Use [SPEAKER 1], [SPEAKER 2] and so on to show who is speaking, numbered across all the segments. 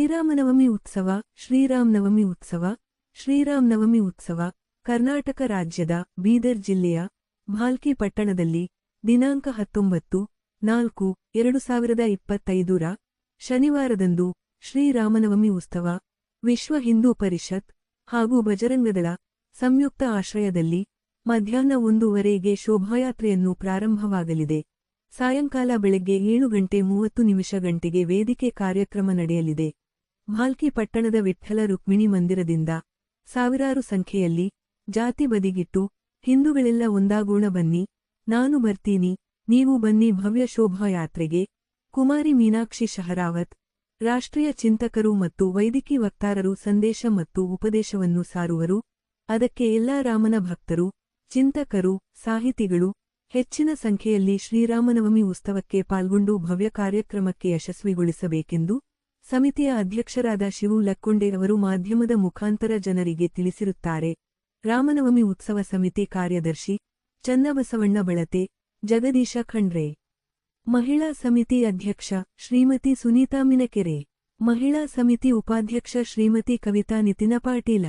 [SPEAKER 1] ಶ್ರೀರಾಮನವಮಿ ಉತ್ಸವ ಶ್ರೀರಾಮನವಮಿ ಉತ್ಸವ ಶ್ರೀರಾಮನವಮಿ ಉತ್ಸವ ಕರ್ನಾಟಕ ರಾಜ್ಯದ ಬೀದರ್ ಜಿಲ್ಲೆಯ ಭಾಲ್ಕಿ ಪಟ್ಟಣದಲ್ಲಿ ದಿನಾಂಕ 19/4/2025 ಶನಿವಾರದಂದು ಶ್ರೀರಾಮನವಮಿ ಉತ್ಸವ ವಿಶ್ವ ಹಿಂದೂ ಪರಿಷತ್ ಹಾಗೂ ಬಜರಂಗದಳ ಸಂಯುಕ್ತ ಆಶ್ರಯದಲ್ಲಿ ಮಧ್ಯಾಹ್ನ 1:00ಗೆ ಶೋಭಾಯಾತ್ರೆಯನ್ನು ಪ್ರಾರಂಭವಾಗಲಿದೆ. ಸಾಯಂಕಾಲ ಬೆಳಗ್ಗೆ 7:30 ವೇದಿಕೆ ಕಾರ್ಯಕ್ರಮ ನಡೆಯಲಿದೆ. ಭಾಲ್ಕಿ ಪಟ್ಟಣದ ವಿಠ್ಠಲ ರುಕ್ಮಿಣಿ ಮಂದಿರದಿಂದ ಸಾವಿರಾರು ಸಂಖ್ಯೆಯಲ್ಲಿ ಜಾತಿ ಬದಿಗಿಟ್ಟು ಹಿಂದೂಗಳೆಲ್ಲ ಒಂದಾಗೋಣ ಬನ್ನಿ, ನಾನು ಬರ್ತೀನಿ, ನೀವು ಬನ್ನಿ ಭವ್ಯ ಶೋಭಾಯಾತ್ರೆಗೆ ಕುಮಾರಿ ಮೀನಾಕ್ಷಿ ಶಹರಾವತ್, ರಾಷ್ಟ್ರೀಯ ಚಿಂತಕರು ಮತ್ತು ವೈದಿಕಿ ವಕ್ತಾರರು ಸಂದೇಶ ಮತ್ತು ಉಪದೇಶವನ್ನು ಸಾರುವರು. ಅದಕ್ಕೆ ಎಲ್ಲಾ ರಾಮನ ಭಕ್ತರು, ಚಿಂತಕರು, ಸಾಹಿತಿಗಳು ಹೆಚ್ಚಿನ ಸಂಖ್ಯೆಯಲ್ಲಿ ಶ್ರೀರಾಮನವಮಿ ಉತ್ಸವಕ್ಕೆ ಪಾಲ್ಗೊಂಡು ಭವ್ಯ ಕಾರ್ಯಕ್ರಮಕ್ಕೆ ಯಶಸ್ವಿಗೊಳಿಸಬೇಕೆಂದು ಸಮಿತಿಯ ಅಧ್ಯಕ್ಷರಾದ ಶಿವು ಲಕ್ಕೊಂಡೆ ಅವರು ಮಾಧ್ಯಮದ ಮುಖಾಂತರ ಜನರಿಗೆ ತಿಳಿಸಿರುತ್ತಾರೆ. ರಾಮನವಮಿ ಉತ್ಸವ ಸಮಿತಿ ಕಾರ್ಯದರ್ಶಿ ಚನ್ನಬಸವಣ್ಣ ಬಳತೆ, ಜಗದೀಶ ಖಂಡ್ರೆ. ಮಹಿಳಾ ಸಮಿತಿ ಅಧ್ಯಕ್ಷ ಶ್ರೀಮತಿ ಸುನೀತಾ ಮಿನಕೆರೆ. ಮಹಿಳಾ ಸಮಿತಿ ಉಪಾಧ್ಯಕ್ಷ ಶ್ರೀಮತಿ ಕವಿತಾ ನಿತಿನ ಪಾಟೀಲ.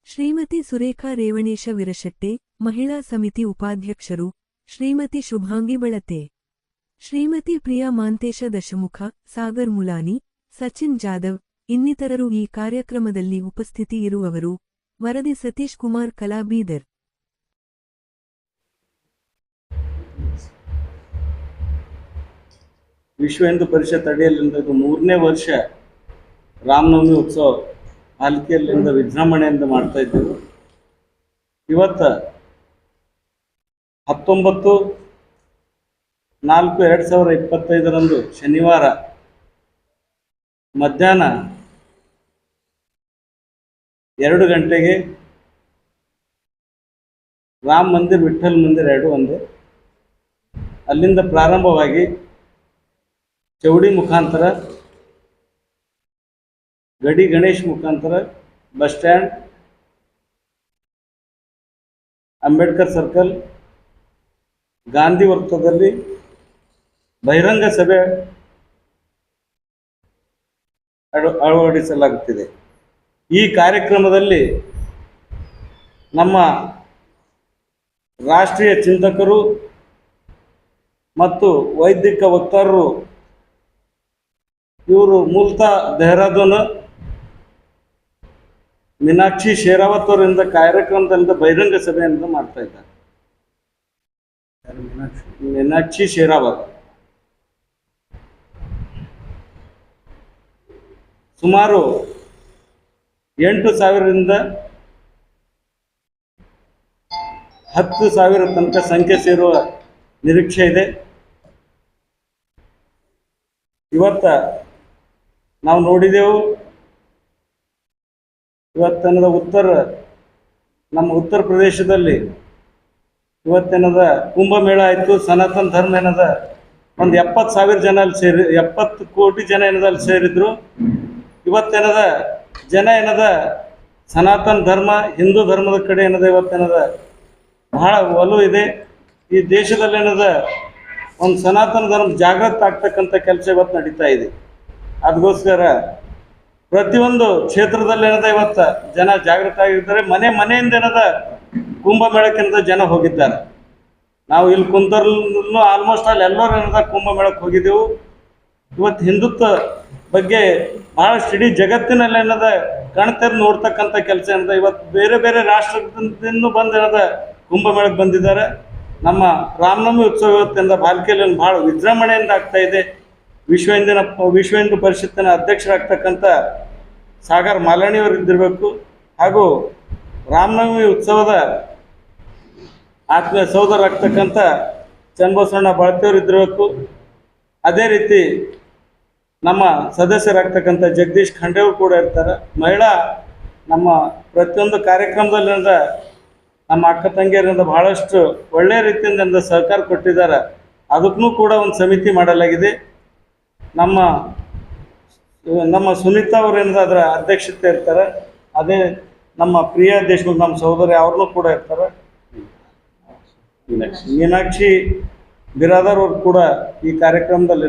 [SPEAKER 1] ಶ್ರೀಮತಿ ಸುರೇಖಾ ರೇವಣೇಶ ವಿರಶೆಟ್ಟೆ. ಮಹಿಳಾ ಸಮಿತಿ ಉಪಾಧ್ಯಕ್ಷರು ಶ್ರೀಮತಿ ಶುಭಾಂಗಿ ಬಳತೆ. ಶ್ರೀಮತಿ ಪ್ರಿಯಾ ಮಾಂತೇಶ ದಶಮುಖ, ಸಾಗರ್ ಮುಲಾನಿ, ಸಚಿನ್ ಜಾಧವ್ ಇನ್ನಿತರರು ಈ ಕಾರ್ಯಕ್ರಮದಲ್ಲಿ ಉಪಸ್ಥಿತಿ ಇರುವವರು. ವರದಿ ಸತೀಶ್ ಕುಮಾರ್ ಕಲಾ ಬೀದರ್.
[SPEAKER 2] ವಿಶ್ವ ಹಿಂದೂ ಪರಿಷತ್ ಅಡಿಯಲ್ಲಿಂದ 3ನೇ ವರ್ಷ ರಾಮನವಮಿ ಉತ್ಸವ ಪಾಲಿಕೆಯಲ್ಲಿಂದ ವಿಜೃಂಭಣೆಯಿಂದ ಮಾಡ್ತಾ ಇದ್ದೇವೆ. ಇವತ್ತು 19/4/2025 ಶನಿವಾರ ಮಧ್ಯಾಹ್ನ 2 ಗಂಟೆಗೆ ರಾಮ ಮಂದಿರ ವಿಠ್ಠಲ್ ಮಂದಿರ ಎರಡು ಒಂದೇ ಅಲ್ಲಿಂದ ಪ್ರಾರಂಭವಾಗಿ ಚೌಡಿ ಮುಖಾಂತರ ಗಡಿ ಗಣೇಶ್ ಮುಖಾಂತರ bus stand, Ambedkar circle, Gandhi ವೃತ್ತದಲ್ಲಿ ಬಹಿರಂಗ ಸಭೆ ಅಳವಡಿಸಲಾಗುತ್ತಿದೆ. ಈ ಕಾರ್ಯಕ್ರಮದಲ್ಲಿ ನಮ್ಮ ರಾಷ್ಟ್ರೀಯ ಚಿಂತಕರು ಮತ್ತು ವೈದಿಕ ವಕ್ತಾರರು, ಇವರು ಮೂಲತಃ ಡೆಹ್ರಾಡೂನ್ ಮೀನಾಕ್ಷಿ ಶೇರಾವತ್ ಅವರಿಂದ ಕಾರ್ಯಕ್ರಮದಿಂದ ಬಹಿರಂಗ ಸಭೆಯನ್ನು ಮಾಡ್ತಾ ಇದ್ದಾರೆ. ಮೀನಾಕ್ಷಿ ಶೇರಾವತ್ ಸುಮಾರು 8,000ರಿಂದ 10,000 ತನಕ ಸಂಖ್ಯೆ ಸೇರುವ ನಿರೀಕ್ಷೆ ಇದೆ. ಇವತ್ತ ನಾವು ನೋಡಿದೆವು, ಇವತ್ತೇನದ ನಮ್ಮ ಉತ್ತರ ಪ್ರದೇಶದಲ್ಲಿ ಇವತ್ತೇನದ ಕುಂಭಮೇಳ ಆಯಿತು. ಸನಾತನ ಧರ್ಮ ಏನದ ಒಂದು 70,000 ಜನ ಅಲ್ಲಿ 70 ಕೋಟಿ ಜನ ಏನದ ಅಲ್ಲಿ ಸೇರಿದ್ರು. ಇವತ್ತೇನದ ಜನ ಏನದ ಸನಾತನ ಧರ್ಮ, ಹಿಂದೂ ಧರ್ಮದ ಕಡೆ ಏನದ ಇವತ್ತೇನದ ಬಹಳ ಒಲವು ಇದೆ. ಈ ದೇಶದಲ್ಲಿ ಏನದ ಒಂದು ಸನಾತನ ಧರ್ಮ ಜಾಗೃತ ಆಗ್ತಕ್ಕಂಥ ಕೆಲಸ ಇವತ್ತು ನಡೀತಾ ಇದೆ. ಅದಕ್ಕೋಸ್ಕರ ಪ್ರತಿಯೊಂದು ಕ್ಷೇತ್ರದಲ್ಲಿ ಏನದ ಇವತ್ತು ಜನ ಜಾಗೃತ ಆಗಿರ್ತಾರೆ. ಮನೆಯಿಂದ ಏನದ ಕುಂಭಮೇಳಕ್ಕಿಂತ ಜನ ಹೋಗಿದ್ದಾರೆ. ನಾವು ಇಲ್ಲಿ ಕುಂತರ್ಲು ಆಲ್ಮೋಸ್ಟ್ ಅಲ್ಲಿ ಎಲ್ಲರೂ ಏನದ ಕುಂಭಮೇಳಕ್ಕೆ ಹೋಗಿದ್ದೆವು. ಇವತ್ತು ಹಿಂದುತ್ವ ಬಗ್ಗೆ ಬಹಳಷ್ಟು ಇಡೀ ಜಗತ್ತಿನಲ್ಲಿ ಏನದ ಕಣ್ತೆರೆದು ನೋಡ್ತಕ್ಕಂಥ ಕೆಲಸ ಏನದ. ಇವತ್ತು ಬೇರೆ ಬೇರೆ ರಾಷ್ಟ್ರದಿಂದ ಬಂದು ಏನದ ಕುಂಭಮೇಳಕ್ಕೆ ಬಂದಿದ್ದಾರೆ. ನಮ್ಮ ರಾಮನವಮಿ ಉತ್ಸವ ಇವತ್ತಿಂದ ಭಾಲ್ಕಿಯಲ್ಲಿ ಬಹಳ ವಿಜೃಂಭಣೆಯಿಂದ ಆಗ್ತಾ ಇದೆ. ವಿಶ್ವ ಹಿಂದೂ ಪರಿಷತ್ತಿನ ಅಧ್ಯಕ್ಷರಾಗ್ತಕ್ಕಂಥ ಸಾಗರ್ ಮಾಲಾಣಿಯವರು ಇದ್ದಿರಬೇಕು. ಹಾಗೂ ರಾಮನವಮಿ ಉತ್ಸವದ ಆತ್ಮೀಯ ಸಹೋದರಾಗ್ತಕ್ಕಂಥ ಚನ್ನಬಸವಣ್ಣ ಬಳತೆಯವರು ಇದ್ದಿರಬೇಕು. ಅದೇ ರೀತಿ ನಮ್ಮ ಸದಸ್ಯರಾಗ್ತಕ್ಕಂಥ ಜಗದೀಶ್ ಖಂಡ್ರೆಯವರು ಕೂಡ ಇರ್ತಾರೆ. ಮಹಿಳಾ ನಮ್ಮ ಪ್ರತಿಯೊಂದು ಕಾರ್ಯಕ್ರಮದಲ್ಲಿ ನಮ್ಮ ಅಕ್ಕ ತಂಗಿಯರಿಂದ ಬಹಳಷ್ಟು ಒಳ್ಳೆಯ ರೀತಿಯಿಂದ ಸಹಕಾರ ಕೊಟ್ಟಿದ್ದಾರೆ. ಅದಕ್ಕೂ ಕೂಡ ಒಂದು ಸಮಿತಿ ಮಾಡಲಾಗಿದೆ. ನಮ್ಮ ಸುನೀತಾ ಅವರು ಅದರ ಅಧ್ಯಕ್ಷತೆ ಇರ್ತಾರೆ. ಅದೇ ನಮ್ಮ ಪ್ರಿಯಾ ದೇಶಮುಖ್ ನಮ್ಮ ಸಹೋದರಿ ಅವ್ರನ್ನೂ ಕೂಡ ಇರ್ತಾರೆ. ಮೀನಾಕ್ಷಿ ಬಿರಾದರ್ ಅವರು ಕೂಡ ಈ ಕಾರ್ಯಕ್ರಮದಲ್ಲಿ